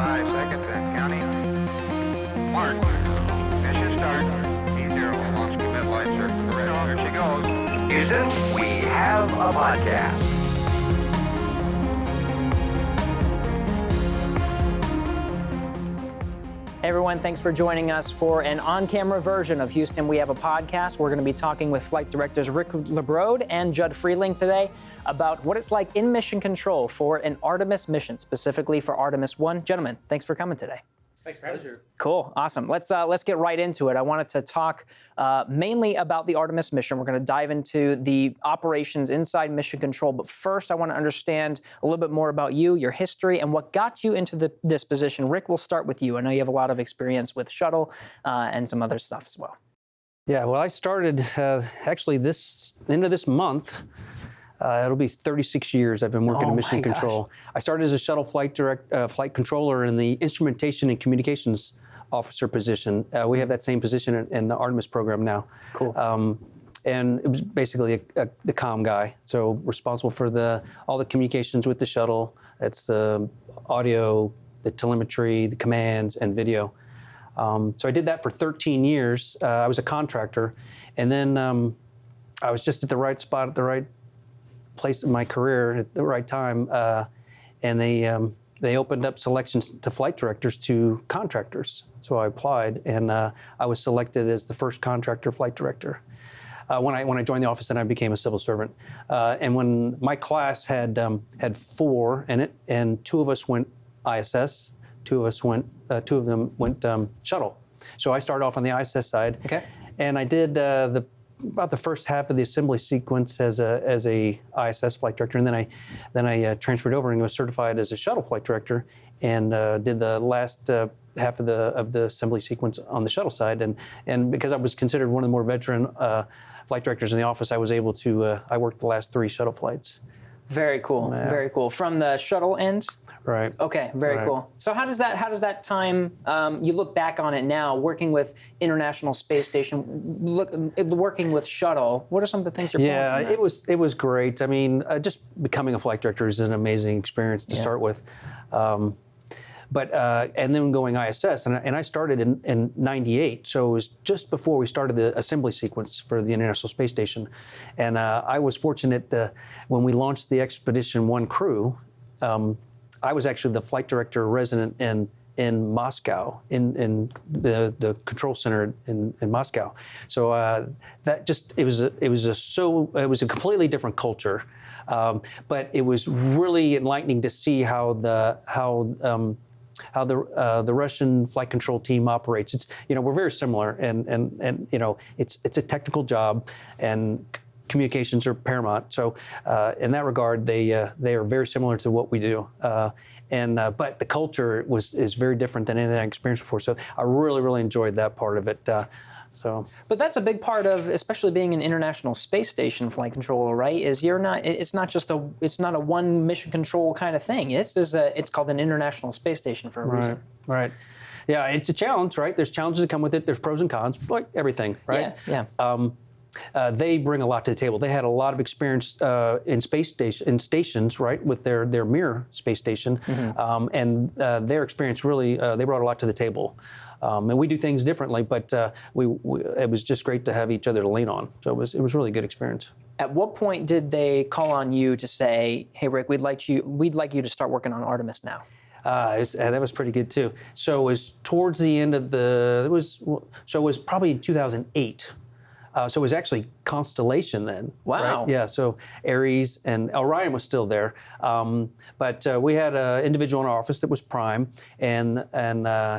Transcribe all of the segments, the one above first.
5 seconds and counting. Mark. Mission start. E0 launch commit lights are correct. There she goes. Houston, we have a podcast. Hey everyone, thanks for joining us for an on-camera version of Houston, We Have a Podcast. We're going to be talking with flight directors Rick LaBrode and Judd Frieling today about what it's like in mission control for an Artemis mission, specifically for Artemis I. Gentlemen, thanks for coming today. Thanks for having us. Cool, awesome. Let's get right into it. I wanted to talk mainly about the Artemis mission. We're going to dive into the operations inside mission control, but first I want to understand a little bit more about you, your history, and what got you into this position. Rick, we'll start with you. I know you have a lot of experience with shuttle and some other stuff as well. Yeah, well, I started actually this end of this month. It'll be 36 years I've been working in mission control. I started as a shuttle flight controller in the instrumentation and communications officer position. We have that same position in the Artemis program now. Cool. And it was basically the comm guy, so responsible for all the communications with the shuttle. It's the audio, the telemetry, the commands, and video. So I did that for 13 years. I was a contractor, and then I was just at the right spot at the right place in my career at the right time, and they opened up selections to flight directors to contractors. So I applied, and I was selected as the first contractor flight director. When I joined the office, then I became a civil servant. And when my class had 4 in it, and 2 of us went ISS, 2 of them went shuttle. So I started off on the ISS side, and I did about the first half of the assembly sequence as a ISS flight director, and then I transferred over and was certified as a shuttle flight director, and did the last half of the assembly sequence on the shuttle side. And because I was considered one of the more veteran flight directors in the office, I was able to I worked the last 3 shuttle flights. Very cool. Very cool. From the shuttle end. Right. Okay, very cool. So how does that time, you look back on it now, working with International Space Station, working with shuttle, what are some of the things you're pulling from that? it was great. I mean, just becoming a flight director is an amazing experience to start with. But and then going ISS, and I started in 98, so it was just before we started the assembly sequence for the International Space Station. And I was fortunate when we launched the Expedition 1 crew, I was actually the flight director resident in Moscow, in the control center in Moscow. So that just it was a completely different culture, but it was really enlightening to see how the Russian flight control team operates. It's we're very similar, and it's a technical job, and communications are paramount. So in that regard, they are very similar to what we do. But the culture is very different than anything I experienced before. So I really enjoyed that part of it. But that's a big part of, especially being an International Space Station flight controller, right? It's not a one mission control kind of thing. It's called an International Space Station for a reason. Right. Yeah, it's a challenge, right? There's challenges that come with it. There's pros and cons, like everything, right? Yeah. They bring a lot to the table. They had a lot of experience in stations, right, with their Mir space station, and their experience really they brought a lot to the table. And we do things differently, but it was just great to have each other to lean on. So it was really a good experience. At what point did they call on you to say, "Hey, Rick, we'd like you to start working on Artemis now"? That was pretty good too. So it was towards the end of it was probably in 2008. So it was actually Constellation then. Wow. Right? Yeah, so Ares and Orion was still there. But we had an individual in our office that was Prime, and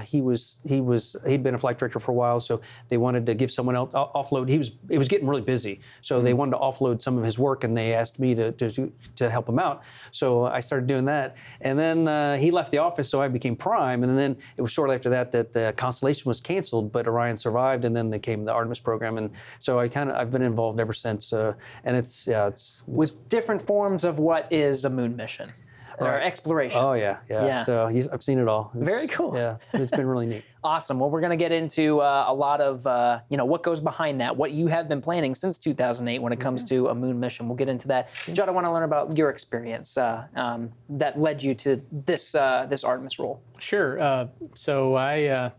he'd been a flight director for a while, so they wanted to give someone else offload. It was getting really busy, so they wanted to offload some of his work, and they asked me to help him out. So I started doing that, and then he left the office, so I became Prime, and then it was shortly after that Constellation was canceled, but Orion survived, and then they came the Artemis program, and so I've been involved ever since, and it's with different forms of what is a moon mission. or exploration. Oh yeah. So I've seen it all. Very cool. Yeah, it's been really neat. Awesome. Well, we're going to get into a lot of what goes behind that, what you have been planning since 2008 when it comes to a moon mission. We'll get into that. Judd, I want to learn about your experience that led you to this Artemis role. Sure. So I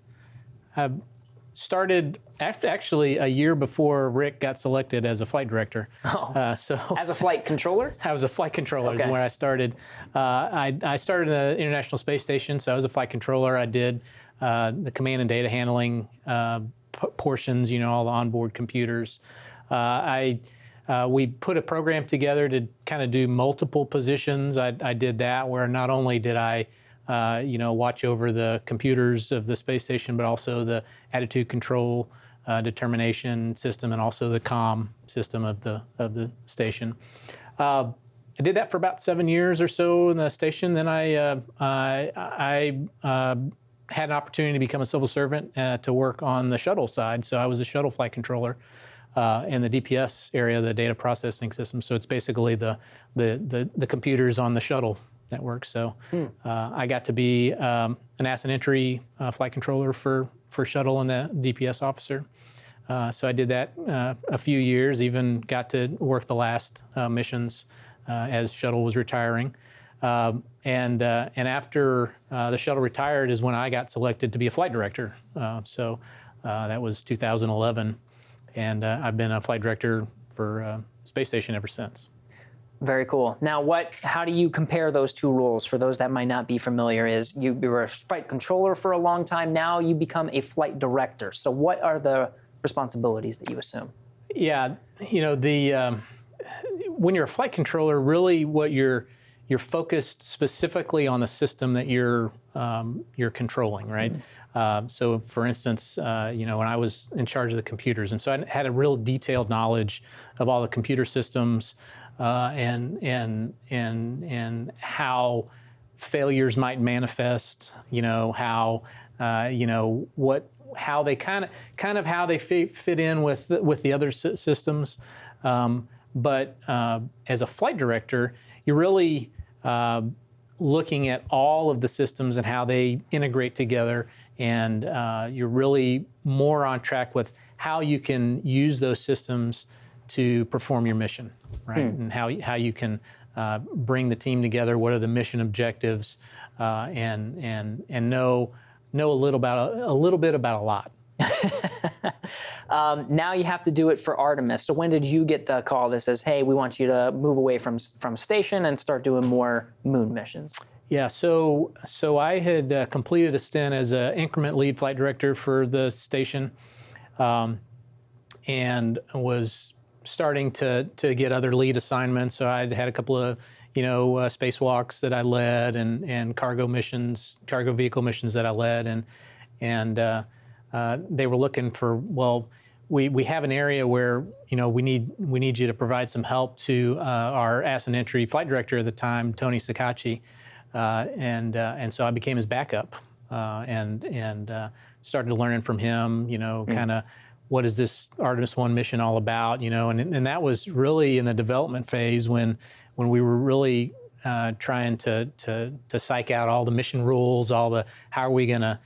started actually a year before Rick got selected as a flight director. So as a flight controller? I was a flight controller is where I started. I started at the International Space Station, so I was a flight controller. I did the command and data handling portions, all the onboard computers. We put a program together to kind of do multiple positions. I did that where not only did I watch over the computers of the space station, but also the attitude control determination system and also the comm system of the station. I did that for about 7 years or so in the station. Then I had an opportunity to become a civil servant to work on the shuttle side. So I was a shuttle flight controller in the DPS area, the data processing system. So it's basically the computers on the shuttle network. So I got to be an ascent entry flight controller for shuttle and the DPS officer. So I did that a few years, even got to work the last missions as shuttle was retiring. And after the shuttle retired is when I got selected to be a flight director. So that was 2011. And I've been a flight director for Space Station ever since. Very cool. Now, how do you compare those two roles? For those that might not be familiar, is you were a flight controller for a long time. Now you become a flight director. So what are the responsibilities that you assume? Yeah, when you're a flight controller, really what you're focused specifically on the system that you're controlling, right? So, for instance, when I was in charge of the computers, and so I had a real detailed knowledge of all the computer systems and how failures might manifest. How they kind of how they fit in with the other systems. But as a flight director, you're really looking at all of the systems and how they integrate together, and you're really more on track with how you can use those systems to perform your mission, right? And how you can bring the team together. What are the mission objectives, and know a little bit about a lot. Now you have to do it for Artemis. So when did you get the call that says, "Hey, we want you to move away from station and start doing more moon missions"? Yeah, so I had completed a stint as an increment lead flight director for the station, and was starting to get other lead assignments. So I'd had a couple of spacewalks that I led, and cargo vehicle missions that I led, and they were looking for, well, we have an area where we need you to provide some help to our ascent entry flight director at the time, Tony Sakachi, and so I became his backup, and started learning from him, kind of what is this Artemis I mission all about, and that was really in the development phase when we were really trying to psych out all the mission rules, how are we going to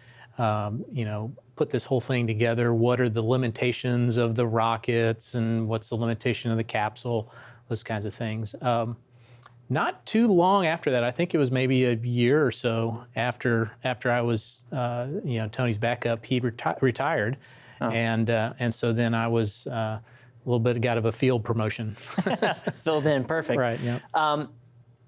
put this whole thing together, what are the limitations of the rockets, and what's the limitation of the capsule, those kinds of things. Not too long after that, I think it was maybe a year or so after I was Tony's backup, he retired. Oh. And so then I was a little bit got of a field promotion. Filled in, perfect. Right. Yeah.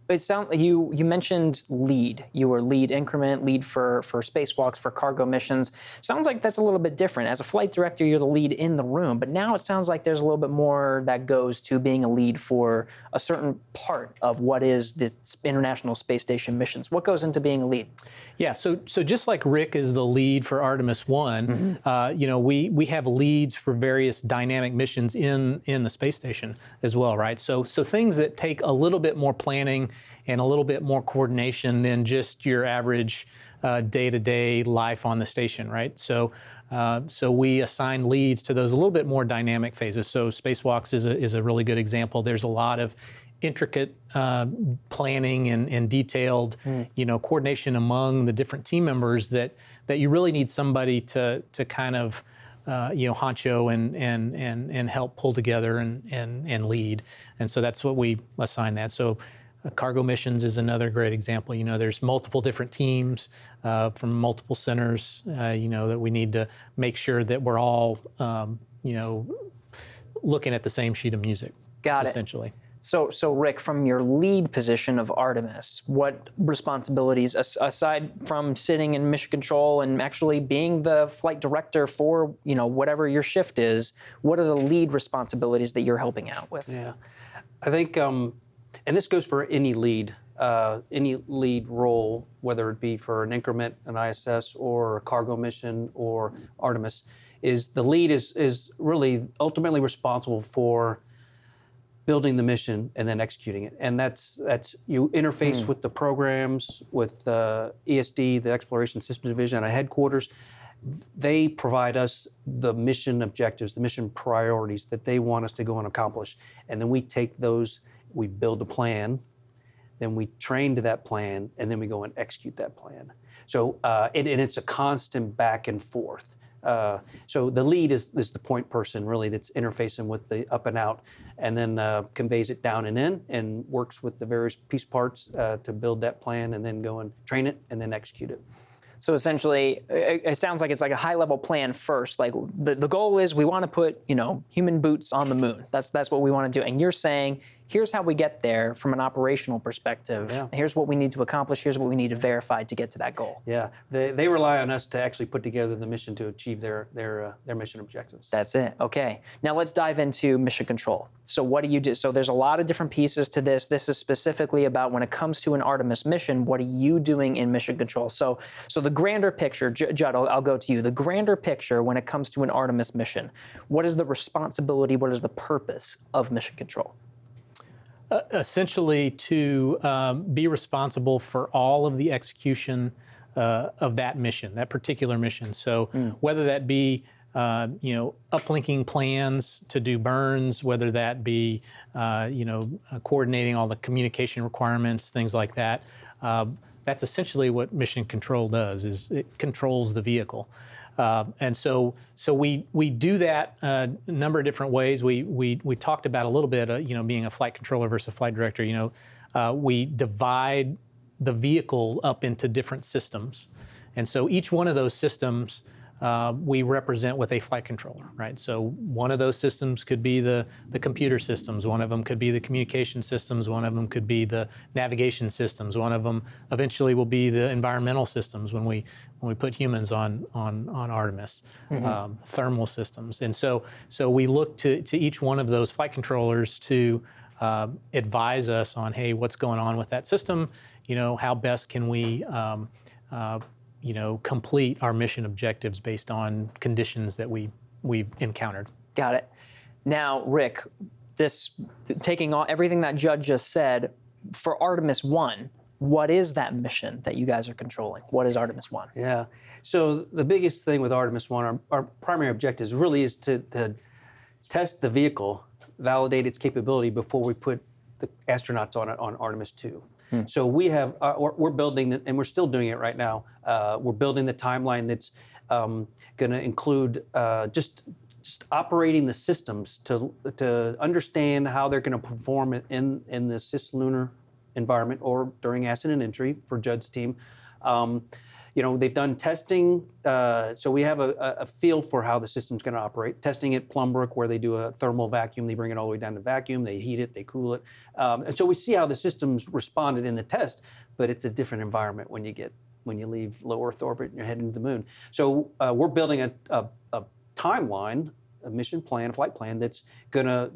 It sounds like you mentioned lead. You were lead increment, lead for spacewalks, for cargo missions. Sounds like that's a little bit different. As a flight director, you're the lead in the room, but now it sounds like there's a little bit more that goes to being a lead for a certain part of what is the International Space Station missions. What goes into being a lead? Yeah, so just like Rick is the lead for Artemis I, we have leads for various dynamic missions in the space station as well, right? So things that take a little bit more planning and a little bit more coordination than just your average day-to-day life on the station, right? So we assign leads to those a little bit more dynamic phases. So spacewalks is a really good example. There's a lot of intricate planning and detailed, coordination among the different team members that you really need somebody to kind of honcho and help pull together and lead. And so that's what we assign that. So cargo missions is another great example. There's multiple different teams from multiple centers, that we need to make sure that we're all, looking at the same sheet of music. Got it. Essentially. So Rick, from your lead position of Artemis, what responsibilities, aside from sitting in mission control and actually being the flight director for, whatever your shift is, what are the lead responsibilities that you're helping out with? Yeah, I think, and this goes for any lead role, whether it be for an increment, an ISS, or a cargo mission, or Artemis, is the lead is really ultimately responsible for building the mission and then executing it. And that's you interface with the programs, with ESD, the Exploration Systems Division at headquarters. They provide us the mission objectives, the mission priorities that they want us to go and accomplish. And then we take those, we build a plan, then we train to that plan, and then we go and execute that plan. So, and it's a constant back and forth. So the lead is the point person really that's interfacing with the up and out, and then conveys it down and in, and works with the various piece parts to build that plan, and then go and train it, and then execute it. So essentially, it sounds like it's like a high-level plan first. Like the goal is we want to put human boots on the moon. That's what we want to do. And you're saying, here's how we get there from an operational perspective. Yeah. Here's what we need to accomplish. Here's what we need to verify to get to that goal. Yeah, they rely on us to actually put together the mission to achieve their mission objectives. That's it. Okay. Now let's dive into mission control. So what do you do? So there's a lot of different pieces to this. This is specifically about when it comes to an Artemis mission, what are you doing in mission control? So the grander picture, Judd, I'll go to you. The grander picture when it comes to an Artemis mission, what is the responsibility, what is the purpose of mission control? Essentially to be responsible for all of the execution of that mission, that particular mission. So whether that be uplinking plans to do burns, whether that be coordinating all the communication requirements, things like that. That's essentially what mission control does, is it controls the vehicle. And so we do that a number of different ways. We talked about a little bit, being a flight controller versus a flight director. We divide the vehicle up into different systems, and so each one of those systems we represent with a flight controller, right? So one of those systems could be the computer systems, one of them could be the communication systems, one of them could be the navigation systems, one of them eventually will be the environmental systems when we put humans on Artemis, thermal systems. And so we look to each one of those flight controllers to advise us on, hey, what's going on with that system? How best can we complete our mission objectives based on conditions that we've encountered. Got it. Now, Rick, taking everything that Judd just said, for Artemis I, what is that mission that you guys are controlling? What is Artemis I? Yeah. So the biggest thing with Artemis I, our primary objective really is to test the vehicle, validate its capability before we put the astronauts on it on Artemis II. So we have, we're building, and we're still doing it right now. We're building the timeline that's going to include just operating the systems to understand how they're going to perform in the cislunar environment or during ascent and entry for Judd's team. They've done testing, so we have a feel for how the system's going to operate. Testing at Plumbrook, where they do a thermal vacuum, they bring it all the way down to vacuum, they heat it, they cool it. And so we see how the system's responded in the test, but it's a different environment when you leave low Earth orbit and you're heading to the moon. So we're building a timeline, a mission plan, a flight plan that's going to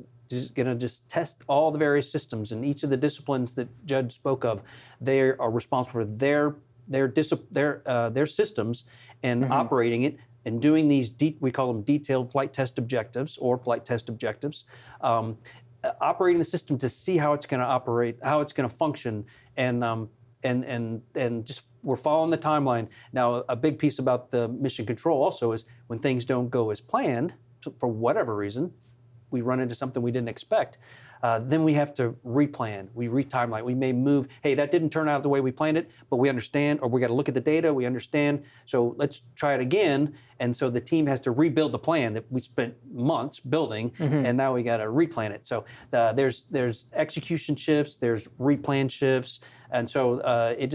just test all the various systems, and each of the disciplines that Judd spoke of. They are responsible for their systems and operating it and doing these we call them detailed flight test objectives or flight test objectives, operating the system to see how it's going to operate, how it's going to function, and just we're following the timeline. Now, a big piece about the mission control also is when things don't go as planned for whatever reason, we run into something we didn't expect, then we have to replan, we retimeline, we may move, hey, that didn't turn out the way we planned it, but we understand, or we got to look at the data, we understand, so let's try it again. And so the team has to rebuild the plan that we spent months building, and now we got to replan it. So there's execution shifts, there's replan shifts, and so it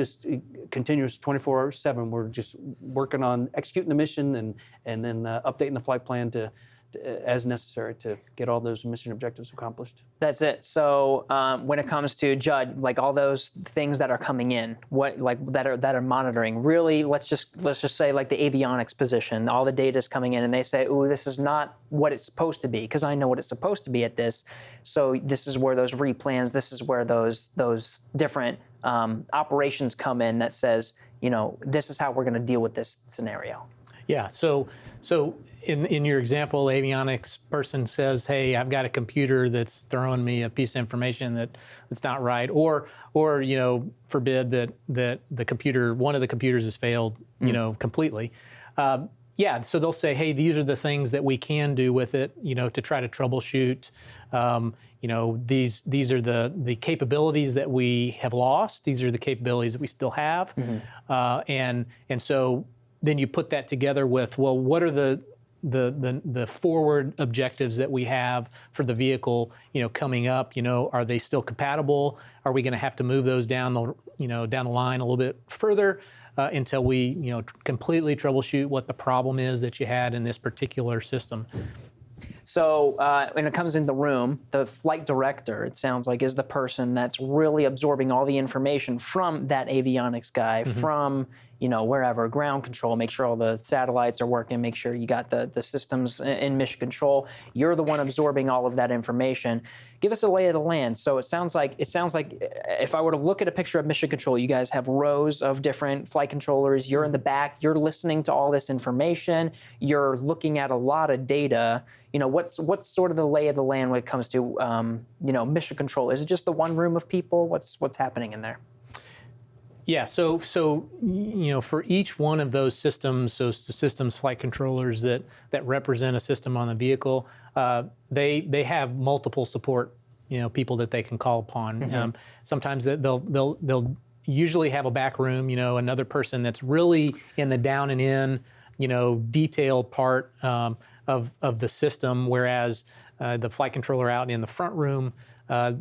continues 24/7. We're just working on executing the mission and then updating the flight plan to as necessary to get all those mission objectives accomplished. That's it. So when it comes to Judd, like all those things that are coming in, that are monitoring, really, let's just say like the avionics position, all the data is coming in, and they say, "Ooh, this is not what it's supposed to be," because I know what it's supposed to be at this. So this is where those replans, this is where those different operations come in that says, this is how we're going to deal with this scenario. Yeah. So in your example, avionics person says, "Hey, I've got a computer that's throwing me a piece of information that's not right," or forbid that one of the computers has failed, completely. Yeah. So they'll say, "Hey, these are the things that we can do with it, to try to troubleshoot. These are the capabilities that we have lost. These are the capabilities that we still have." And so then you put that together with, well, what are the forward objectives that we have for the vehicle, coming up? Are they still compatible? Are we going to have to move those down the line a little bit further until we, completely troubleshoot what the problem is that you had in this particular system? So when it comes in the room, the flight director, it sounds like, is the person that's really absorbing all the information from that avionics guy, from wherever, ground control, make sure all the satellites are working, make sure you got the systems in mission control. You're the one absorbing all of that information. Give us a lay of the land. So it sounds like if I were to look at a picture of mission control, you guys have rows of different flight controllers. You're in the back. You're listening to all this information. You're looking at a lot of data. What's sort of the lay of the land when it comes to mission control? Is it just the one room of people? What's happening in there? Yeah, so for each one of those systems, flight controllers that represent a system on the vehicle, they have multiple support people that they can call upon. Sometimes they'll usually have a back room, another person that's really in the down and in, detailed part of the system, whereas the flight controller out in the front room,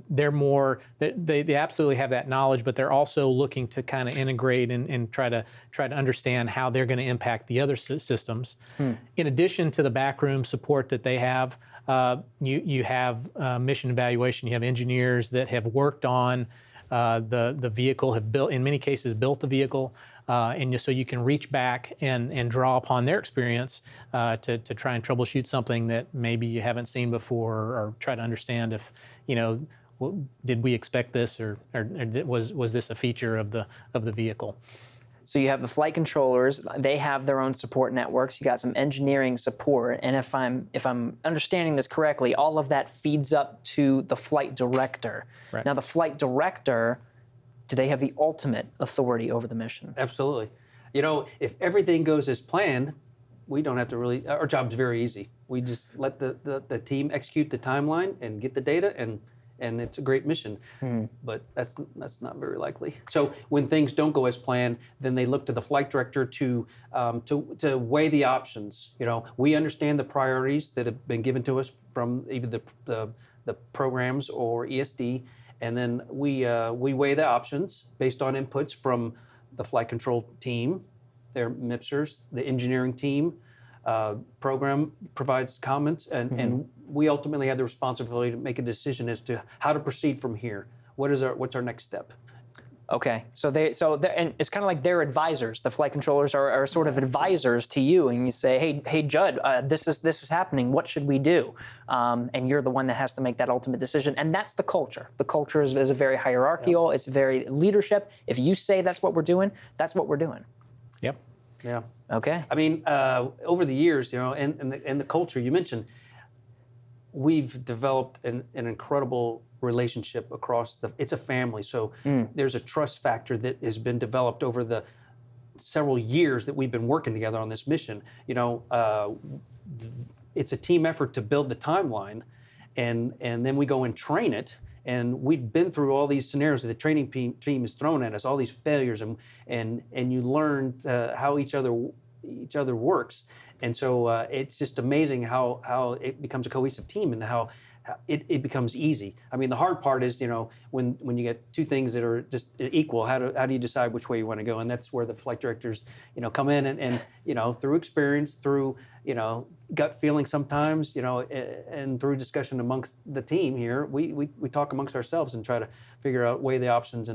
they're more, they absolutely have that knowledge, but they're also looking to kind of integrate and try to understand how they're going to impact the other systems. In addition to the backroom support that they have, you have mission evaluation. You have engineers that have worked on the vehicle, have built, in many cases, built the vehicle, and so you can reach back and draw upon their experience to try and troubleshoot something that maybe you haven't seen before, or try to understand if, did we expect this, or was this a feature of the vehicle? So you have the flight controllers, they have their own support networks. You got some engineering support, and if I'm understanding this correctly, all of that feeds up to the flight director. Right. Now the flight director, do they have the ultimate authority over the mission? Absolutely. If everything goes as planned, we don't have to really, our job's very easy. We just let the team execute the timeline and get the data, and it's a great mission. But that's not very likely. So when things don't go as planned, then they look to the flight director to weigh the options. We understand the priorities that have been given to us from either the programs or ESD, and then we weigh the options based on inputs from the flight control team, their MIPSers, the engineering team. Program provides comments, and we ultimately have the responsibility to make a decision as to how to proceed from here. What's our next step? Okay, and it's kind of like they're advisors. The flight controllers are sort of advisors to you, and you say, hey, Judd, this is happening. What should we do? And you're the one that has to make that ultimate decision, and that's the culture. The culture is a very hierarchical. Yep. It's very leadership. If you say that's what we're doing, that's what we're doing. Yep. Yeah. Okay. I mean, over the years, and the culture you mentioned, we've developed an incredible relationship across it's a family. So there's a trust factor that has been developed over the several years that we've been working together on this mission. It's a team effort to build the timeline, and then we go and train it. And we've been through all these scenarios that the training team has thrown at us, all these failures, and you learn how each other works. And so it's just amazing how it becomes a cohesive team and how it becomes easy. I mean, the hard part is, when you get two things that are just equal, how do you decide which way you want to go? And that's where the flight directors, come in and through experience, through, gut feeling sometimes, and through discussion amongst the team here, we talk amongst ourselves and try to figure out, weigh the options,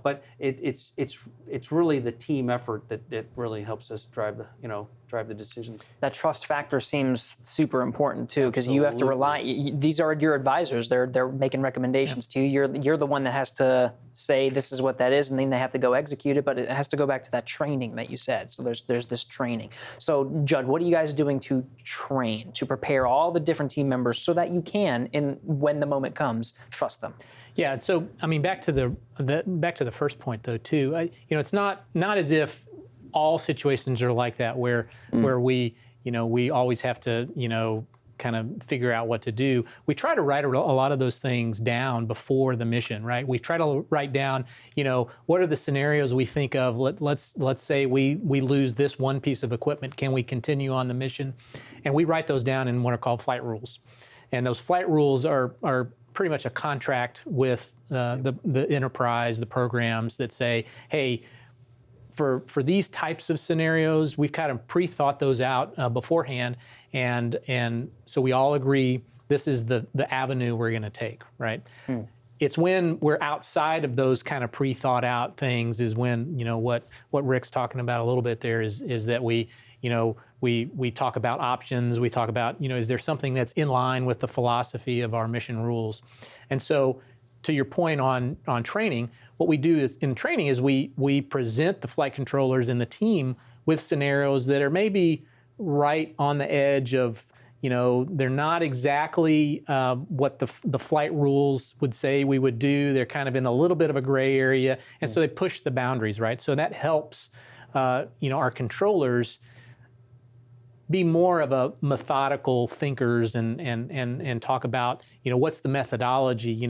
but it's really the team effort that really helps us drive the decisions. That trust factor seems super important too, because you have to rely. These are your advisors. They're making recommendations to you. You're the one that has to say this is what that is, and then they have to go execute it. But it has to go back to that training that you said. So there's this training. So Judd, what are you guys doing to train, to prepare all the different team members so that you can, when the moment comes, trust them? Yeah. So I mean, back to the first point though too. It's not as if all situations are like that where we always have to kind of figure out what to do. We try to write a lot of those things down before the mission, right? We try to write down, what are the scenarios we think of? Let's say we lose this one piece of equipment. Can we continue on the mission? And we write those down in what are called flight rules. And those flight rules are pretty much a contract with the enterprise, the programs that say, hey, for these types of scenarios, we've kind of pre-thought those out beforehand, and so we all agree this is the avenue we're going to take, right? It's when we're outside of those kind of pre-thought out things is when what Rick's talking about a little bit there is that we talk about options. We talk about is there something that's in line with the philosophy of our mission rules, and so to your point on training, what we do in training is we present the flight controllers and the team with scenarios that are maybe right on the edge of, they're not exactly what the flight rules would say we would do. They're kind of in a little bit of a gray area, and so they push the boundaries, right? So that helps, our controllers be more of a methodical thinkers and talk about, what's the methodology,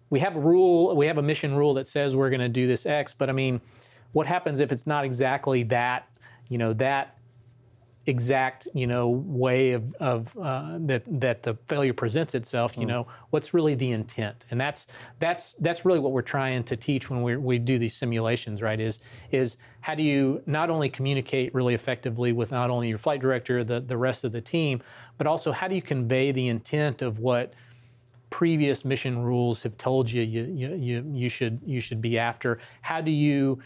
We have a mission rule that says we're going to do this X, but I mean, what happens if it's not exactly that, that exact, way of that the failure presents itself? What's really the intent? And that's really what we're trying to teach when we do these simulations, right? Is how do you not only communicate really effectively with not only your flight director, the rest of the team, but also how do you convey the intent of what previous mission rules have told you should be after? How do you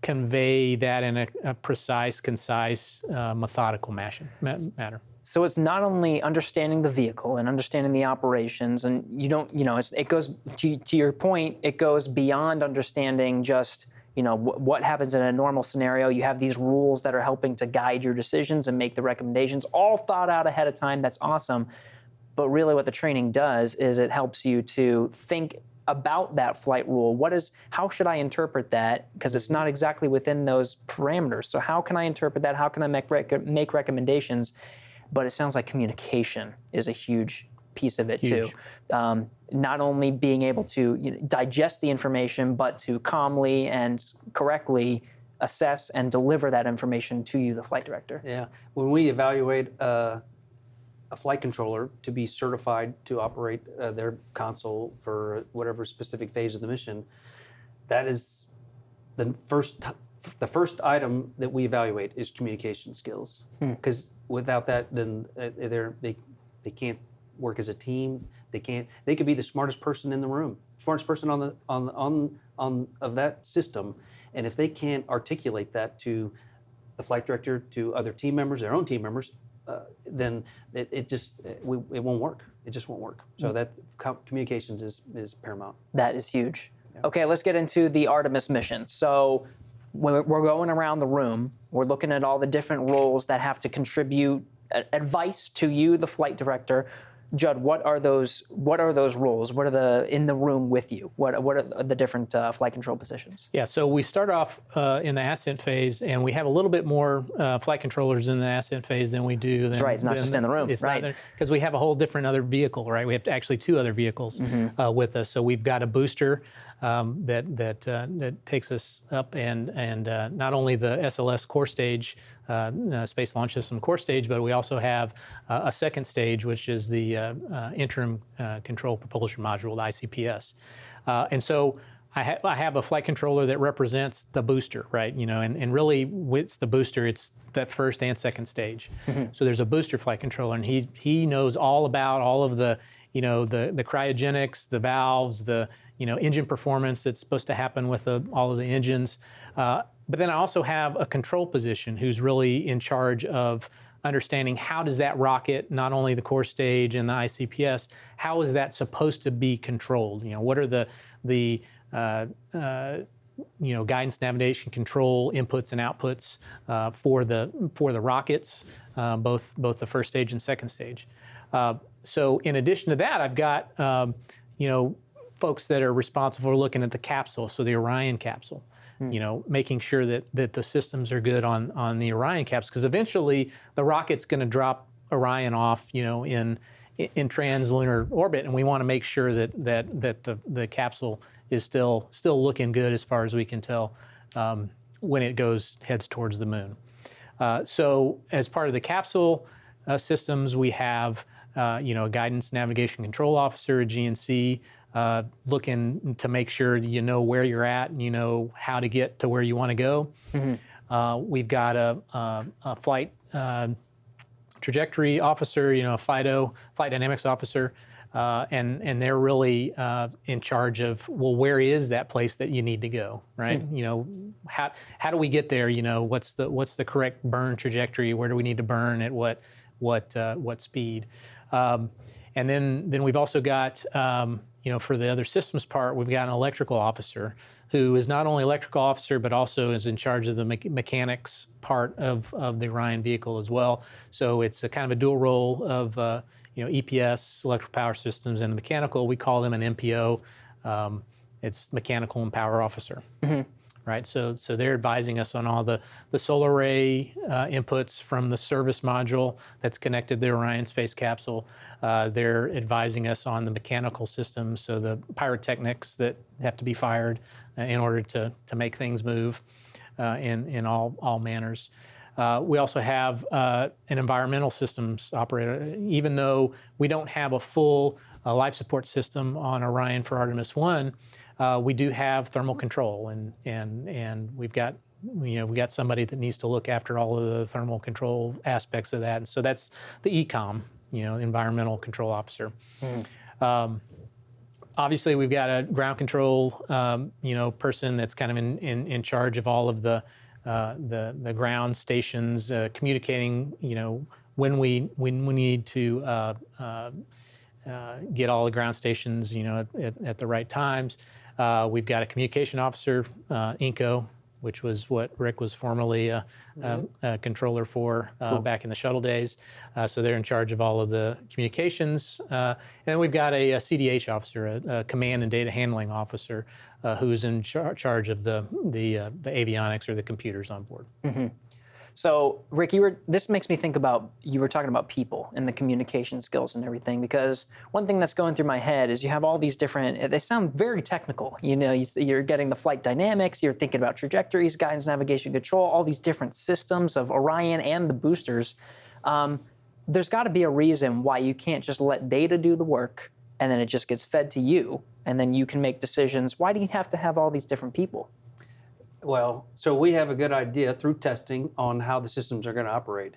convey that in a precise, concise, methodical manner? So it's not only understanding the vehicle and understanding the operations, and it goes to your point. It goes beyond understanding just what happens in a normal scenario. You have these rules that are helping to guide your decisions and make the recommendations, all thought out ahead of time. That's awesome. But really what the training does is it helps you to think about that flight rule. How should I interpret that? Because it's not exactly within those parameters. So how can I interpret that? How can I make recommendations? But it sounds like communication is a huge piece of it too. Not only being able to digest the information, but to calmly and correctly assess and deliver that information to you, the flight director. Yeah. When we evaluate a flight controller to be certified to operate their console for whatever specific phase of the mission, that is the first item that we evaluate is communication skills. Because without that, then they can't work as a team. They could be the smartest person in the room, smartest person of that system, and if they can't articulate that to the flight director, to other team members, their own team members, then it won't work. It just won't work. So that communications is paramount. That is huge. Yeah. Okay, let's get into the Artemis mission. So we're going around the room. We're looking at all the different roles that have to contribute advice to you, the flight director. Judd, what are those roles? What are the in the room with you? What are the different flight control positions? Yeah, so we start off in the ascent phase, and we have a little bit more flight controllers in the ascent phase than we do. That's right. It's not just in the room, right? Because we have a whole different other vehicle, right? We have actually 2 other vehicles with us. So we've got a booster that takes us up, and not only the SLS core stage, Space Launch System core stage, but we also have a second stage, which is the interim control propulsion module, the ICPS. And so I have a flight controller that represents the booster, right? And really, it's the booster. It's that first and second stage. So there's a booster flight controller, and he knows all about all of the the cryogenics, the valves, the engine performance that's supposed to happen with all of the engines. But then I also have a control position who's really in charge of understanding how does that rocket, not only the core stage and the ICPS, how is that supposed to be controlled? What are the guidance, navigation, control inputs and outputs for the rockets, both the first stage and second stage. So in addition to that, I've got folks that are responsible for looking at the capsule, so the Orion capsule. Making sure that the systems are good on the Orion capsule, because eventually the rocket's going to drop Orion off, in trans-lunar orbit, and we want to make sure that the capsule is still looking good as far as we can tell when it heads towards the moon. So as part of the capsule systems, we have a guidance, navigation, control officer, a GNC. Looking to make sure you know where you're at and you know how to get to where you want to go. We've got a flight trajectory officer, a FIDO, flight dynamics officer, and they're really in charge of, well, where is that place that you need to go, right? How do we get there? What's the correct burn trajectory? Where do we need to burn at what speed? And then we've also got for the other systems part, we've got an electrical officer who is not only electrical officer, but also is in charge of the mechanics part of the Orion vehicle as well. So it's a kind of a dual role of EPS, electrical power systems, and the mechanical. We call them an MPO. It's mechanical and power officer. Right, so they're advising us on all the solar array inputs from the service module that's connected to the Orion space capsule. They're advising us on the mechanical systems, so the pyrotechnics that have to be fired in order to make things move in all manners. We also have an environmental systems operator. Even though we don't have a full life support system on Orion for Artemis I, we do have thermal control, and we've got somebody that needs to look after all of the thermal control aspects of that. And so that's the ECOM, environmental control officer. Obviously, we've got a ground control, person that's kind of in charge of all of the ground stations, communicating, when we need to get all the ground stations, at the right times. We've got a communication officer, INCO, which was what Rick was formerly a controller for back in the shuttle days. So they're in charge of all of the communications. And then we've got a CDH officer, a command and data handling officer, who's in charge of the avionics or the computers on board. So, Rick, this makes me think about, you were talking about people and the communication skills and everything, because one thing that's going through my head is you have all these different, they sound very technical. You're getting the flight dynamics, you're thinking about trajectories, guidance, navigation, control, all these different systems of Orion and the boosters. There's got to be a reason why you can't just let data do the work and then it just gets fed to you and then you can make decisions. Why do you have to have all these different people? Well, so we have a good idea through testing on how the systems are going to operate,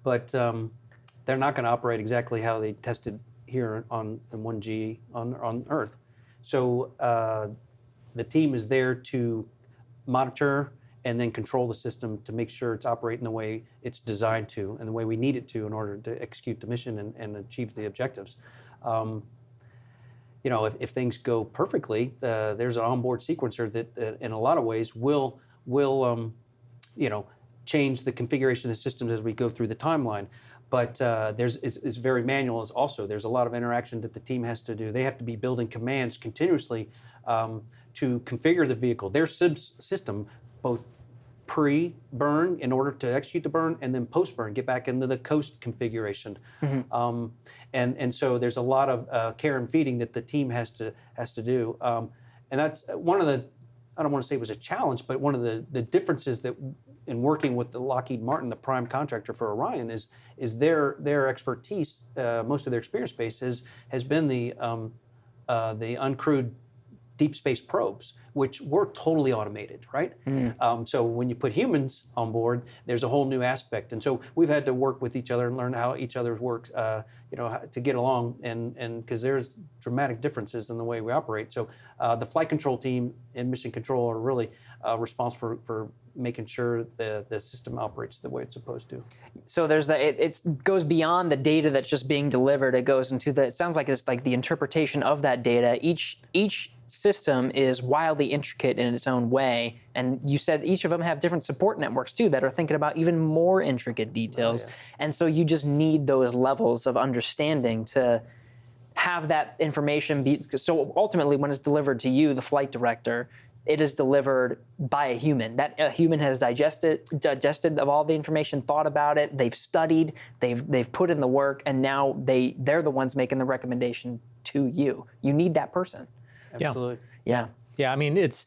but they're not going to operate exactly how they tested here in 1G on Earth. So the team is there to monitor and then control the system to make sure it's operating the way it's designed to and the way we need it to in order to execute the mission and achieve the objectives. If things go perfectly, there's an onboard sequencer that, in a lot of ways, will change the configuration of the systems as we go through the timeline. but it's very manual. There's a lot of interaction that the team has to do. They have to be building commands continuously to configure the vehicle, their system, both pre-burn in order to execute the burn, and then post-burn, get back into the coast configuration. And so there's a lot of care and feeding that the team has to do. And that's one of the, I don't want to say it was a challenge, but one of the differences that in working with the Lockheed Martin, the prime contractor for Orion, is their expertise. Most of their experience base has been the uncrewed deep space probes, which were totally automated, right? So when you put humans on board, there's a whole new aspect. And so we've had to work with each other and learn how each other works, to get along, and because there's dramatic differences in the way we operate. So the flight control team and mission control are really responsible for making sure the system operates the way it's supposed to. So there's it goes beyond the data that's just being delivered. It goes into it sounds like it's like the interpretation of that data. Each system is wildly intricate in its own way. And you said each of them have different support networks too that are thinking about even more intricate details. Oh, yeah. And so you just need those levels of understanding to have that information be, so ultimately when it's delivered to you, the flight director, it is delivered by a human. That a human has digested of all the information, thought about it, they've studied, they've put in the work, and now they're the ones making the recommendation to you. You need that person. Absolutely. Yeah. Yeah. I mean, it's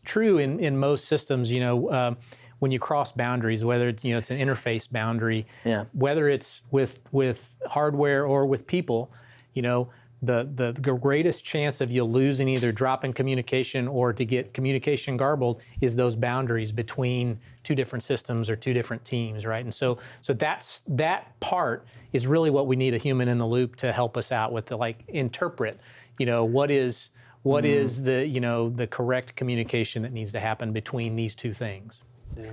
true in most systems. When you cross boundaries, whether it's it's an interface boundary, whether it's with hardware or with people, the greatest chance of you losing either dropping communication or to get communication garbled is those boundaries between two different systems or two different teams, right? And so that part is really what we need a human in the loop to help us out with, to interpret, what is the correct communication that needs to happen between these two things. Yeah.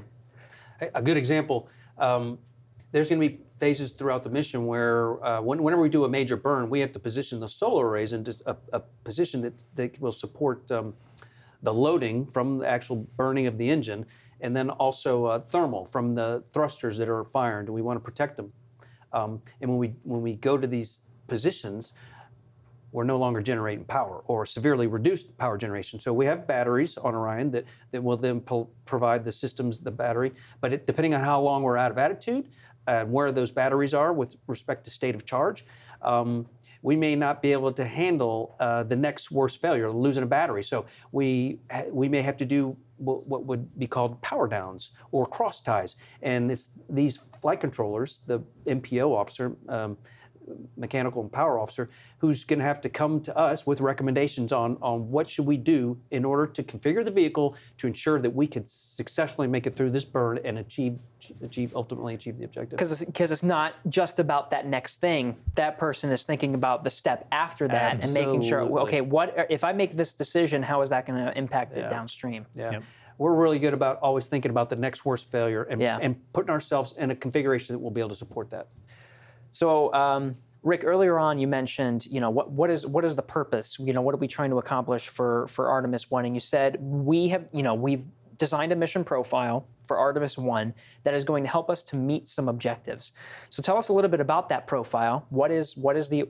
A good example, there's going to be phases throughout the mission where whenever we do a major burn, we have to position the solar arrays in a position that will support the loading from the actual burning of the engine, and then also thermal from the thrusters that are fired, and we want to protect them. And when we go to these positions, we're no longer generating power or severely reduced power generation. So we have batteries on Orion that will then provide the systems, the battery. But depending on how long we're out of attitude and where those batteries are with respect to state of charge, we may not be able to handle the next worst failure, losing a battery. So we may have to do what would be called power downs or cross ties. And it's these flight controllers, the MPO officer, mechanical and power officer, who's going to have to come to us with recommendations on what should we do in order to configure the vehicle to ensure that we could successfully make it through this burn and ultimately achieve the objective. Because it's not just about that next thing. That person is thinking about the step after that. Absolutely. And making sure, okay, what if I make this decision, how is that going to impact it downstream? Yeah. Yep. We're really good about always thinking about the next worst failure and putting ourselves in a configuration that will be able to support that. So, Rick, earlier on you mentioned, what is the purpose? What are we trying to accomplish for Artemis I? And you said we've designed a mission profile for Artemis I that is going to help us to meet some objectives. So tell us a little bit about that profile. What is the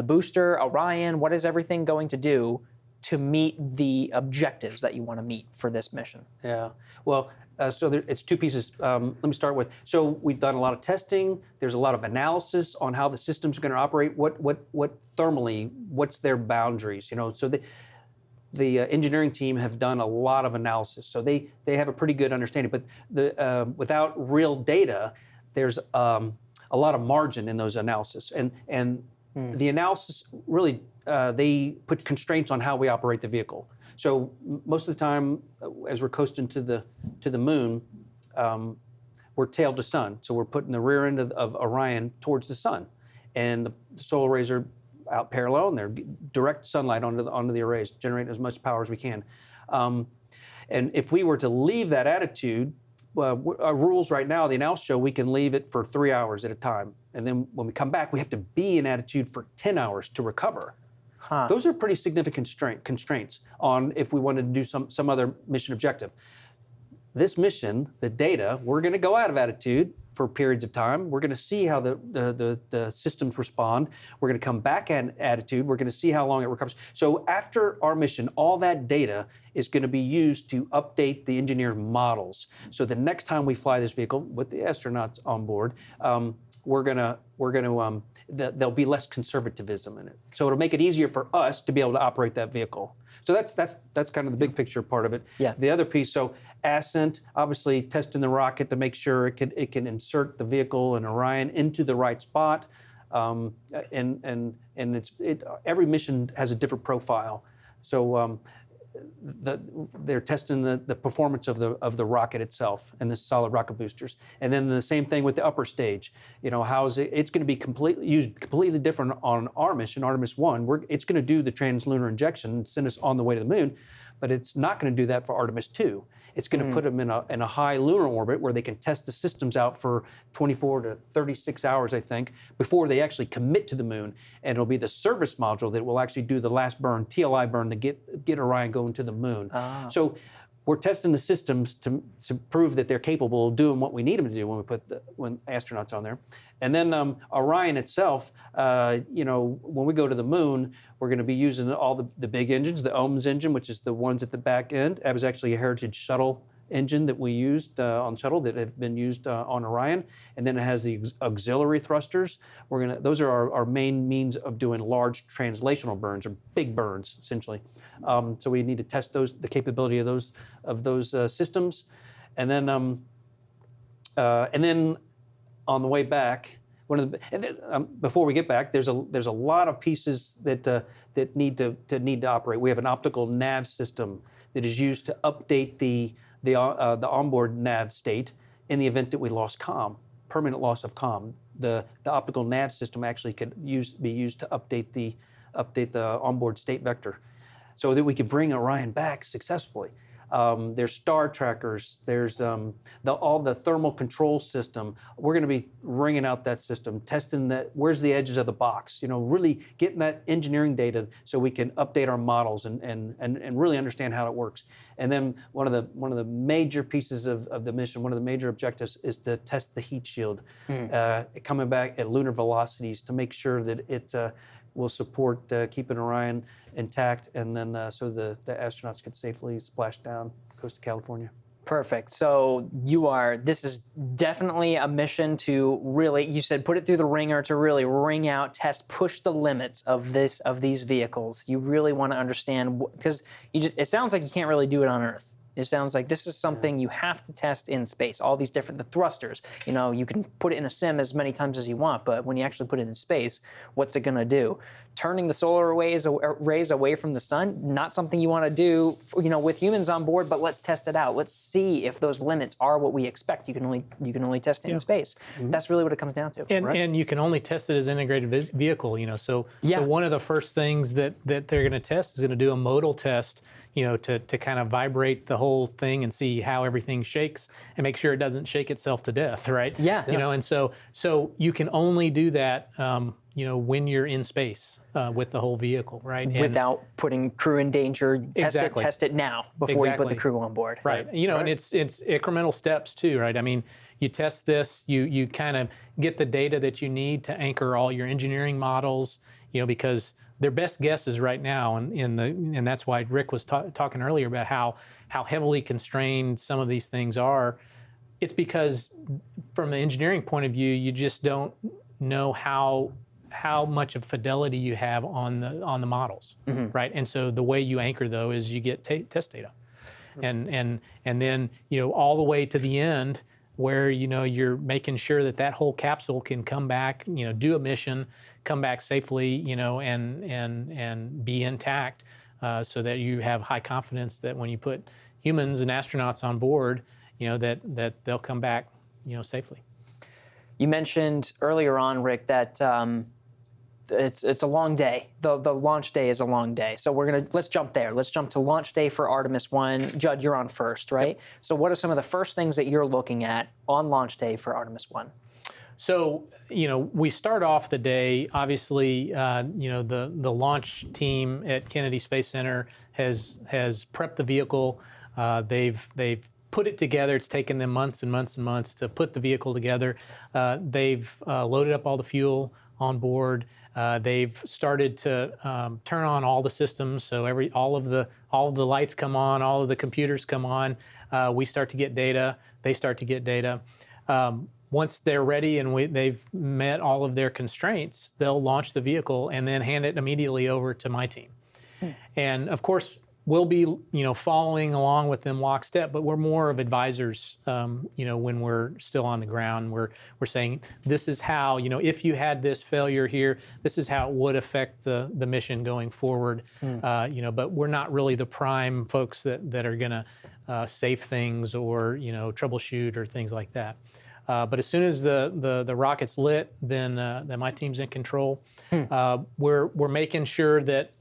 booster, Orion? What is everything going to do to meet the objectives that you want to meet for this mission? Yeah. Well, it's two pieces. Let me start with, so we've done a lot of testing. There's a lot of analysis on how the system's going to operate. What thermally, what's their boundaries? So the engineering team have done a lot of analysis. So they have a pretty good understanding. But without real data, there's a lot of margin in those analysis. And the analysis really, they put constraints on how we operate the vehicle. So most of the time, as we're coasting to the moon, we're tail to sun. So we're putting the rear end of Orion towards the sun, and the solar arrays are out parallel, and they're direct sunlight onto the arrays, generating as much power as we can. And if we were to leave that attitude, our rules right now, the analysis show we can leave it for 3 hours at a time, and then when we come back, we have to be in attitude for 10 hours to recover. Huh. Those are pretty significant constraints on if we wanted to do some other mission objective. this mission, the data, we're going to go out of attitude for periods of time. We're going to see how the systems respond. We're going to come back at attitude. We're going to see how long it recovers. So after our mission, all that data is going to be used to update the engineered models. So the next time we fly this vehicle with the astronauts on board, there'll be less conservatism in it. So it'll make it easier for us to be able to operate that vehicle. So that's kind of the big picture part of it. Yeah. The other piece, so ascent, obviously testing the rocket to make sure it can insert the vehicle and Orion into the right spot, and every mission has a different profile. So they're testing the performance of the rocket itself and the solid rocket boosters, and then the same thing with the upper stage. How is it's going to be completely different on our mission, Artemis I. It's going to do the translunar injection and send us on the way to the moon, but it's not going to do that for Artemis II. It's going to put them in a high lunar orbit where they can test the systems out for 24 to 36 hours, I think, before they actually commit to the moon. And it'll be the service module that will actually do the last burn, TLI burn, to get Orion going to the moon. So we're testing the systems to prove that they're capable of doing what we need them to do when we put when astronauts on there. And then Orion itself, when we go to the moon, we're going to be using all the big engines, the OMS engine, which is the ones at the back end. That was actually a Heritage shuttle engine that we used on shuttle that have been used on Orion. And then it has the auxiliary thrusters. Those are our main means of doing large translational burns, or big burns, essentially. So we need to test the capability of those systems. And then on the way back, before we get back, there's a lot of pieces that need to operate. We have an optical nav system that is used to update the onboard nav state in the event that we lost comm, permanent loss of comm. The optical nav system actually could be used to update the onboard state vector, so that we could bring Orion back successfully. There's star trackers. There's all the thermal control system. We're going to be wringing out that system, testing where's the edges of the box. Really getting that engineering data so we can update our models and really understand how it works. And then one of the major pieces of the mission, one of the major objectives, is to test the heat shield, coming back at lunar velocities to make sure that it will support keeping Orion intact, and then so the astronauts can safely splash down coast of California. Perfect. So this is definitely a mission to really, you said, put it through the ringer, to really wring out, test, push the limits of these vehicles. You really want to understand, because it sounds like you can't really do it on Earth. It sounds like this is something you have to test in space. All these the thrusters. You can put it in a sim as many times as you want, but when you actually put it in space, what's it going to do? Turning the solar rays away from the sun, not something you want to do, with humans on board. But let's test it out. Let's see if those limits are what we expect. You can only test it in space. That's really what it comes down to. And you can only test it as an integrated vehicle. So one of the first things that they're going to test is going to do a modal test. To kind of vibrate the whole thing and see how everything shakes and make sure it doesn't shake itself to death, right? Yeah. And so you can only do that, when you're in space with the whole vehicle, right? Without putting crew in danger. Test it now before you put the crew on board. Right. And it's incremental steps too, right? I mean, you test this, you kind of get the data that you need to anchor all your engineering models, because their best guesses right now, and that's why Rick was talking earlier about how heavily constrained some of these things are. It's because from the engineering point of view, you just don't know how much of fidelity you have on the models, right? And so the way you anchor though is you get test data, and then all the way to the end, where you're making sure that whole capsule can come back, do a mission, come back safely, and be intact, so that you have high confidence that when you put humans and astronauts on board, that they'll come back, safely. You mentioned earlier on, Rick, that it's a long day. The launch day is a long day. So let's jump there. Let's jump to launch day for Artemis I. Judd, you're on first, right? Yep. So what are some of the first things that you're looking at on launch day for Artemis I? So, we start off the day, obviously, the launch team at Kennedy Space Center has prepped the vehicle. They've put it together. It's taken them months and months and months to put the vehicle together. They've loaded up all the fuel on board. They've started to turn on all the systems, so all of the lights come on, all of the computers come on. We start to get data. They start to get data. Once they're ready and they've met all of their constraints, they'll launch the vehicle and then hand it immediately over to my team. And of course, we'll be, following along with them lockstep, but we're more of advisors, when we're still on the ground. We're saying, this is how, if you had this failure here, this is how it would affect the mission going forward. But we're not really the prime folks that are going to save things or, troubleshoot or things like that. But as soon as the rocket's lit, then my team's in control. We're making sure that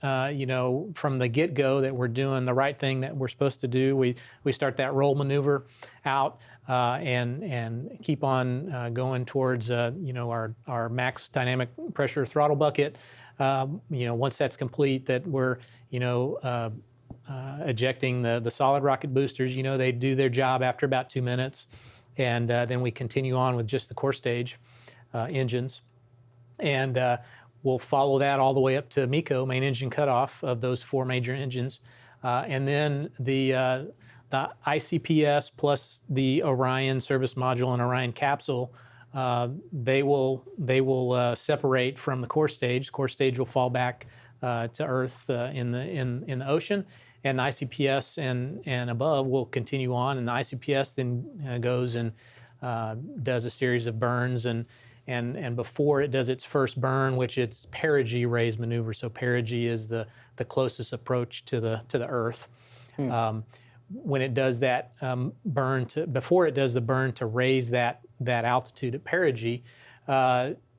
from the get-go that we're doing the right thing that we're supposed to do. We start that roll maneuver out and keep on going towards our max dynamic pressure throttle bucket. Once that's complete, that we're ejecting the solid rocket boosters. They do their job after about 2 minutes. And then we continue on with just the core stage engines. And we'll follow that all the way up to MECO, main engine cutoff of those 4 major engines. And then the ICPS plus the Orion service module and Orion capsule, they will separate from the core stage. The core stage will fall back to Earth in the ocean. And the ICPS and above will continue on, and the ICPS then goes and does a series of burns, and before it does its first burn, which it's perigee raise maneuver. So perigee is the closest approach to the Earth. When it does that before it does the burn to raise that altitude at perigee,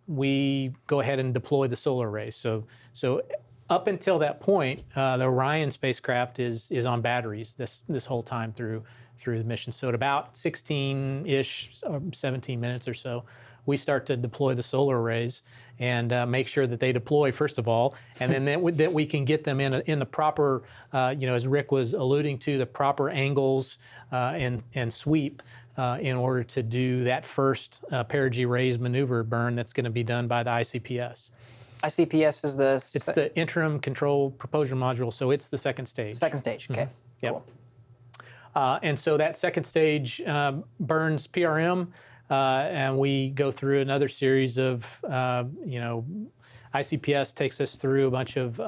we go ahead and deploy the solar arrays. So up until that point, the Orion spacecraft is on batteries this whole time through the mission. So at about 16-ish, 17 minutes or so, we start to deploy the solar arrays and make sure that they deploy first of all, and then that we can get them in the proper, as Rick was alluding to, the proper angles and sweep in order to do that first perigee raise maneuver burn that's going to be done by the ICPS. ICPS is the... It's the interim control propulsion module, so it's the second stage. Second stage, okay. Cool. And so that second stage burns PRM, and we go through another series of, ICPS takes us through a bunch of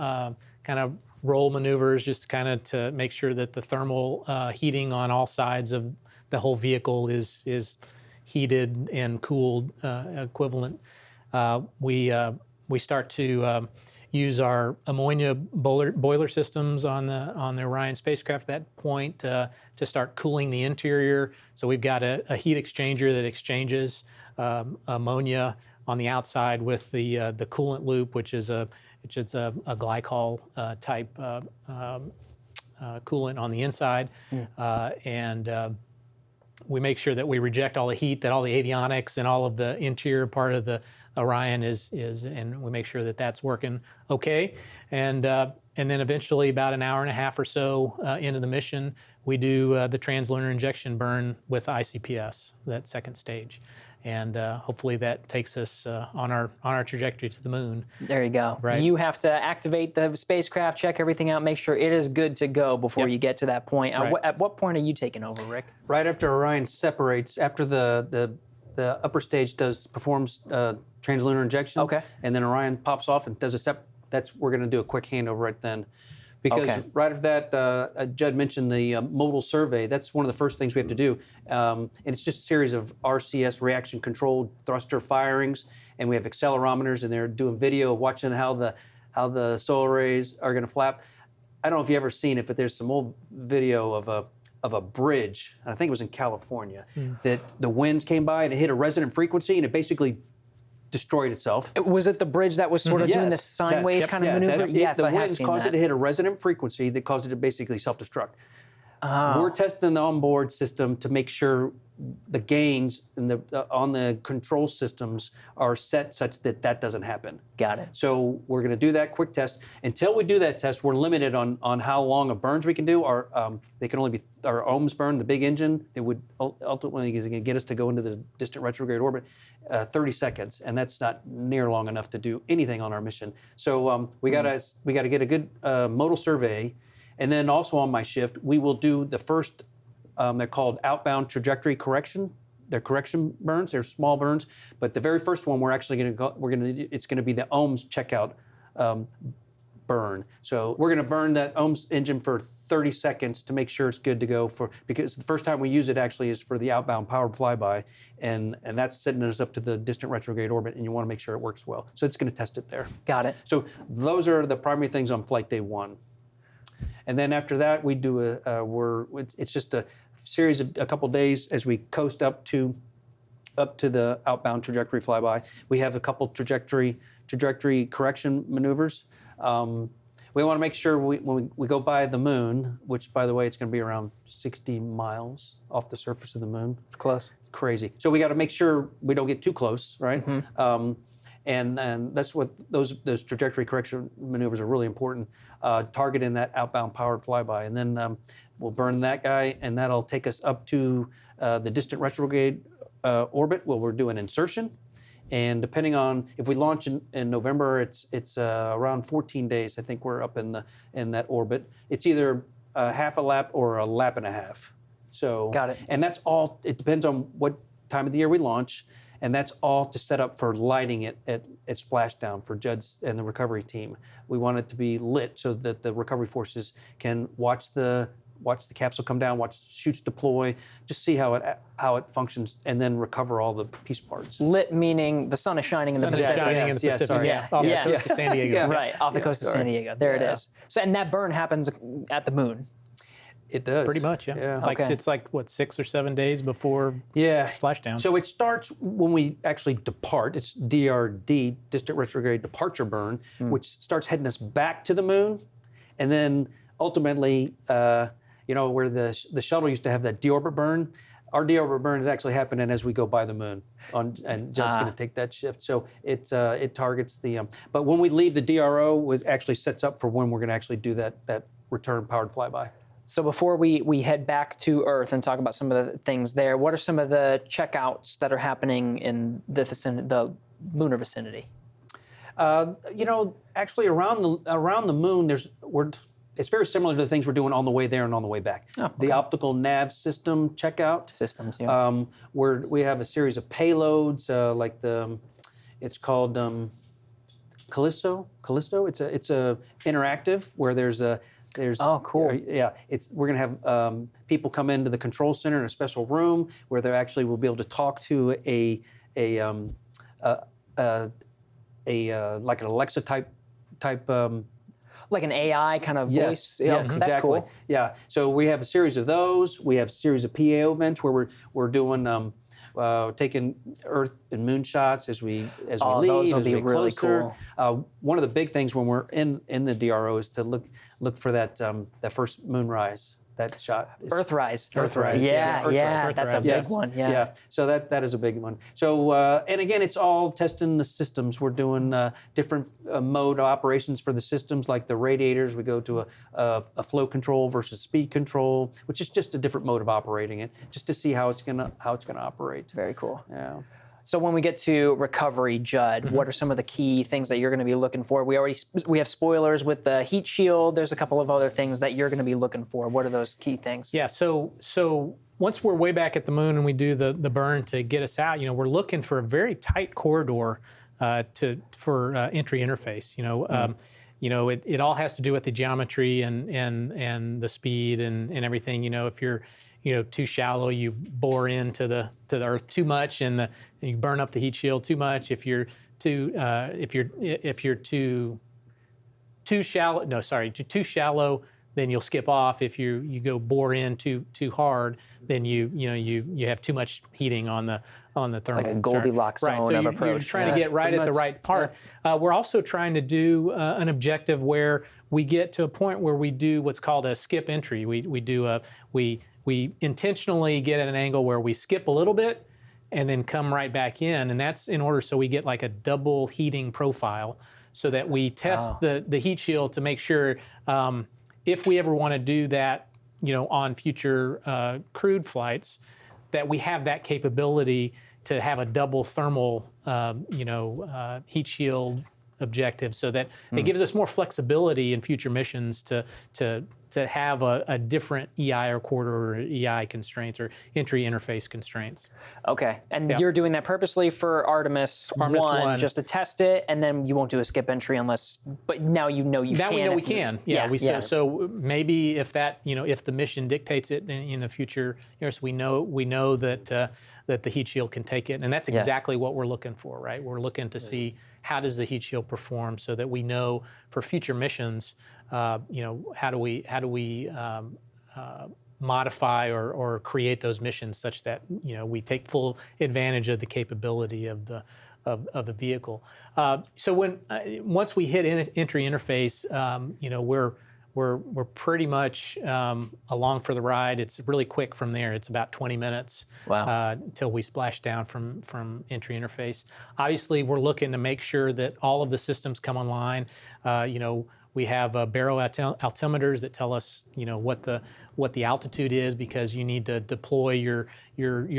kind of roll maneuvers, just kind of to make sure that the thermal heating on all sides of the whole vehicle is heated and cooled equivalent. We start to use our ammonia boiler systems on the Orion spacecraft at that point to start cooling the interior. So we've got a heat exchanger that exchanges ammonia on the outside with the coolant loop, which is a glycol type coolant on the inside, and we make sure that we reject all the heat, that all the avionics and all of the interior part of the Orion is, and we make sure that that's working okay. And then eventually, about an hour and a half or so into the mission, we do the translunar injection burn with ICPS, that second stage. And hopefully that takes us on our trajectory to the moon. There you go. Right. You have to activate the spacecraft, check everything out, make sure it is good to go before you get to that point. Right. At what point are you taking over, Rick? Right after Orion separates, after the upper stage performs translunar injection, and then Orion pops off and does we're going to do a quick handover right then. Because right after that, Judd mentioned the modal survey. That's one of the first things we have to do. And it's just a series of RCS reaction controlled thruster firings, and we have accelerometers, and they're doing video, watching how the solar arrays are going to flap. I don't know if you've ever seen it, but there's some old video of a bridge, and I think it was in California, that the winds came by and it hit a resonant frequency, and it basically destroyed itself. Was it the bridge that was sort of doing the sine wave kind of maneuver? Yes, the I have winds seen caused that. it to hit a resonant frequency that caused it to basically self-destruct. We're testing the onboard system to make sure the gains in on the control systems are set such that that doesn't happen. Got it. So we're going to do that quick test. Until we do that test, we're limited on how long of burns we can do. They can only be our ohms burn, the big engine. It would ultimately is going to get us to go into the distant retrograde orbit, 30 seconds, and that's not near long enough to do anything on our mission. So we got to get a good modal survey, and then also on my shift we will do the first. They're called outbound trajectory correction. They're correction burns. They're small burns, but the very first one we're actually going to go. It's going to be the ohms checkout burn. So we're going to burn that ohms engine for 30 seconds to make sure it's good to go because the first time we use it actually is for the outbound powered flyby, and that's setting us up to the distant retrograde orbit, and you want to make sure it works well. So it's going to test it there. Got it. So those are the primary things on flight day 1. And then after that, we do it's just a series of a couple days as we coast up to the outbound trajectory flyby. We have a couple trajectory correction maneuvers. We want to make sure when we go by the moon, which by the way, it's going to be around 60 miles off the surface of the moon. Close. Crazy. So we got to make sure we don't get too close, right? Mm-hmm. And that's what those trajectory correction maneuvers are really important. Targeting that outbound powered flyby, and then we'll burn that guy, and that'll take us up to the distant retrograde orbit where we're doing insertion. And depending on if we launch in November, it's around 14 days. I think we're up in that orbit. It's either half a lap or a lap and a half. So got it. And that's all. It depends on what time of the year we launch. And that's all to set up for lighting it at splashdown for Judd and the recovery team. We want it to be lit so that the recovery forces can watch the capsule come down, watch chutes deploy, just see how it functions, and then recover all the piece parts. Lit meaning the sun is shining in the Pacific. Shining in the Pacific. Sorry. Yeah, off the coast of San Diego. Yeah. Right, off the coast of San Diego. There it is. So, and that burn happens at the moon. It does. Pretty much, yeah. Like Okay. it's like what, 6 or 7 days before splashdown. So it starts when we actually depart. It's DRD, distant retrograde departure burn, which starts heading us back to the moon, and then ultimately, where the shuttle used to have that deorbit burn. Our deorbit burn is actually happening as we go by the moon, and Judd's going to take that shift. So it targets the. But when we leave the DRO, it actually sets up for when we're going to actually do that return powered flyby. So before we head back to Earth and talk about some of the things there, what are some of the checkouts that are happening in the lunar vicinity? Actually around the moon, it's very similar to the things we're doing on the way there and on the way back. Oh, okay. The optical nav system checkout. Systems, yeah. We have a series of payloads, it's called Callisto. It's a interactive where there's oh, cool. We're going to have people come into the control center in a special room where they actually will be able to talk to like an Alexa type. Like an AI kind of voice. Yes, That's exactly. cool. Yeah. So we have a series of those. We have a series of PAO events where we're doing taking Earth and moon shots as we leave. Those will as be we get really closer. cool. One of the big things when we're in the DRO is to look for that first moonrise. That shot. Earthrise. Earthrise. Yeah, Earthrise. that's a big one. Yeah. So that is a big one. So and again, it's all testing the systems. We're doing different mode operations for the systems, like the radiators. We go to a flow control versus speed control, which is just a different mode of operating it, just to see how it's gonna operate. Very cool. Yeah. So when we get to recovery, Judd, what are some of the key things that you're going to be looking for? We have spoilers with the heat shield. There's a couple of other things that you're going to be looking for. What are those key things? Yeah, so once we're way back at the moon and we do the burn to get us out, we're looking for a very tight corridor for entry interface. It all has to do with the geometry and the speed and everything. If you're too shallow, you bore into the Earth too much, and you burn up the heat shield too much. If you're too shallow, then you'll skip off. If you go bore in too hard, then you have too much heating on the thermal. It's like a Goldilocks zone right. So of you're approach. trying to get right at the right part. We're also trying to do an objective where we get to a point where we do what's called a skip entry. We intentionally get at an angle where we skip a little bit and then come right back in, and that's in order so we get like a double heating profile, so that we test the heat shield to make sure if we ever want to do that, on future crewed flights, that we have that capability to have a double thermal, heat shield objective, so that it gives us more flexibility in future missions to have a different EI or quarter or EI constraints or entry interface constraints. Okay, and you're doing that purposely for Artemis 1, just to test it, and then you won't do a skip entry but now you know you can. Now we know we can. So maybe if that, if the mission dictates it in the future years, we know that that the heat shield can take it, and that's exactly what we're looking for, right? We're looking to see how does the heat shield perform, so that we know for future missions, how do we modify or create those missions such that we take full advantage of the capability of the vehicle. So once we hit entry interface, we're pretty much along for the ride. It's really quick from there. It's about 20 minutes till we splash down from entry interface. Obviously, we're looking to make sure that all of the systems come online. We have baro altimeters that tell us, what the altitude is, because you need to deploy your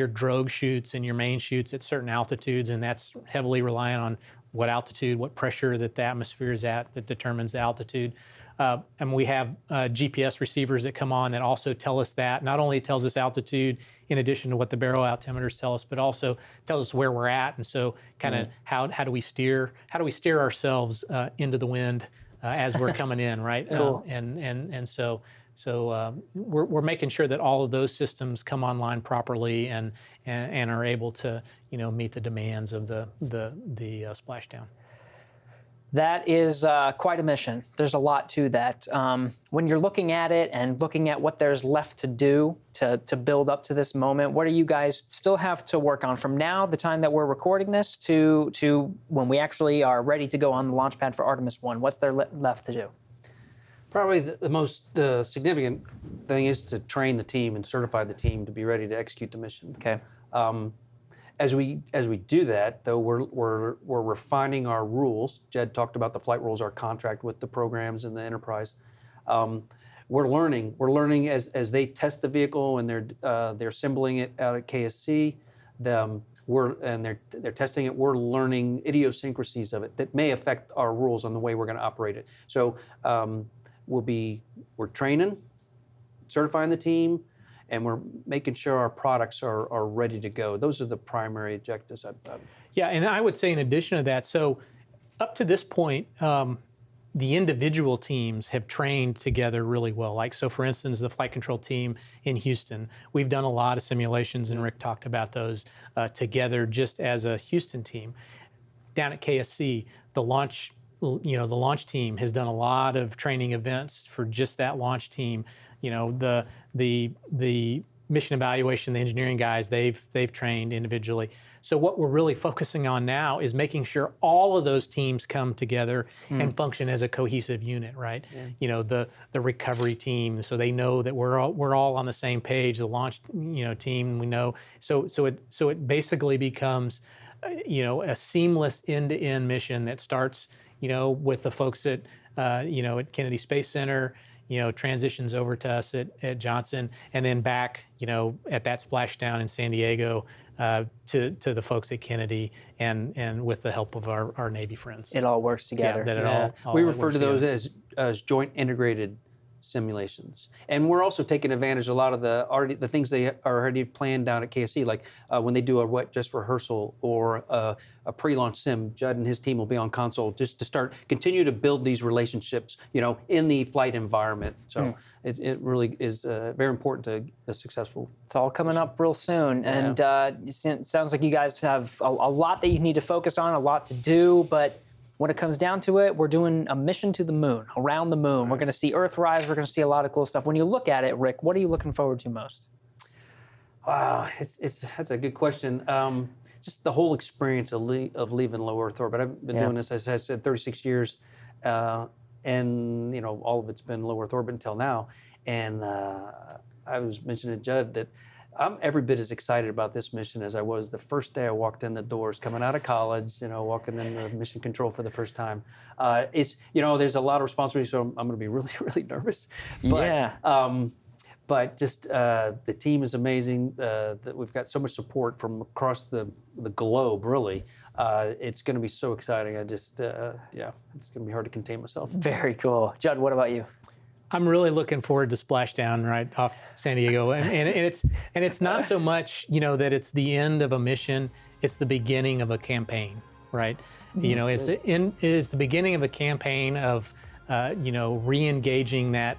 drogue chutes and your main chutes at certain altitudes, and that's heavily reliant on what altitude, what pressure that the atmosphere is at that determines the altitude. And we have GPS receivers that come on that also tell us that. Not only tells us altitude in addition to what the baro altimeters tell us, but also tells us where we're at. And so kind of how do we steer ourselves into the wind as we're coming in, right? Cool. So we're making sure that all of those systems come online properly and are able to meet the demands of the splashdown. That is quite a mission. There's a lot to that. When you're looking at it and looking at what there's left to do to build up to this moment, what do you guys still have to work on from now, the time that we're recording this, to when we actually are ready to go on the launch pad for Artemis I? What's there left to do? Probably the most significant thing is to train the team and certify the team to be ready to execute the mission. Okay. As we do that, though, we're refining our rules. Jed talked about the flight rules, our contract with the programs and the enterprise. We're learning as they test the vehicle and they're assembling it out at KSC. They're testing it. We're learning idiosyncrasies of it that may affect our rules on the way we're going to operate it. So we're training, certifying the team, and we're making sure our products are ready to go. Those are the primary objectives. Yeah, and I would say in addition to that, so up to this point, the individual teams have trained together really well. Like, so for instance, the flight control team in Houston, we've done a lot of simulations, and Rick talked about those together just as a Houston team. Down at KSC, the launch team has done a lot of training events for just that launch team. The mission evaluation, the engineering guys, they've trained individually. So what we're really focusing on now is making sure all of those teams come together and function as a cohesive unit, right? Yeah. The recovery team, so they know that we're all on the same page. The launch team, we know. So it basically becomes a seamless end-to-end mission that starts with the folks at at Kennedy Space Center, transitions over to us at Johnson, and then back, at that splashdown in San Diego to the folks at Kennedy, and with the help of our Navy friends. It all works together. We refer to those as joint integrated simulations, and we're also taking advantage of a lot of the things they are already planned down at KSC, like when they do a wet just rehearsal or a pre-launch sim. Judd and his team will be on console just to continue to build these relationships, in the flight environment. So it really is very important to a successful. It's all coming up real soon, and it sounds like you guys have a lot that you need to focus on, a lot to do, but When it comes down to it, we're doing a mission to the moon, around the moon. We're going to see Earthrise. We're going to see a lot of cool stuff. When you look at it, Rick, what are you looking forward to most? Wow, that's a good question. Just the whole experience of leaving low Earth orbit. I've been doing this, as I said, 36 years, and all of it's been low Earth orbit until now. And I was mentioning to Judd that I'm every bit as excited about this mission as I was the first day I walked in the doors, coming out of college. Walking in the mission control for the first time. It's there's a lot of responsibility, so I'm going to be really, really nervous. But, But just the team is amazing. That we've got so much support from across the globe, really. It's going to be so exciting. It's going to be hard to contain myself. Very cool. Judd, what about you? I'm really looking forward to splashdown right off San Diego, and it's not so much that it's the end of a mission; it's the beginning of a campaign, right? It's the beginning of a campaign of re-engaging that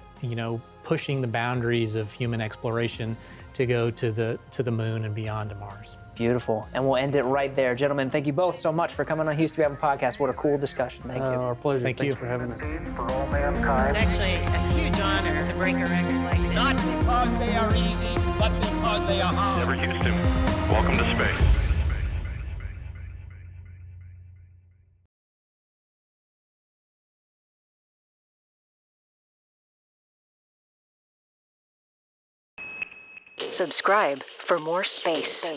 pushing the boundaries of human exploration to go to the moon and beyond to Mars. Beautiful. And we'll end it right there. Gentlemen, thank you both so much for coming on Houston We Have a Podcast. What a cool discussion. Thank you. Our pleasure. Thanks for having us. For all mankind. It's actually a huge honor to break a record like this. Not because they are easy, but because they are hard. Never Houston, welcome to space. Subscribe for more space.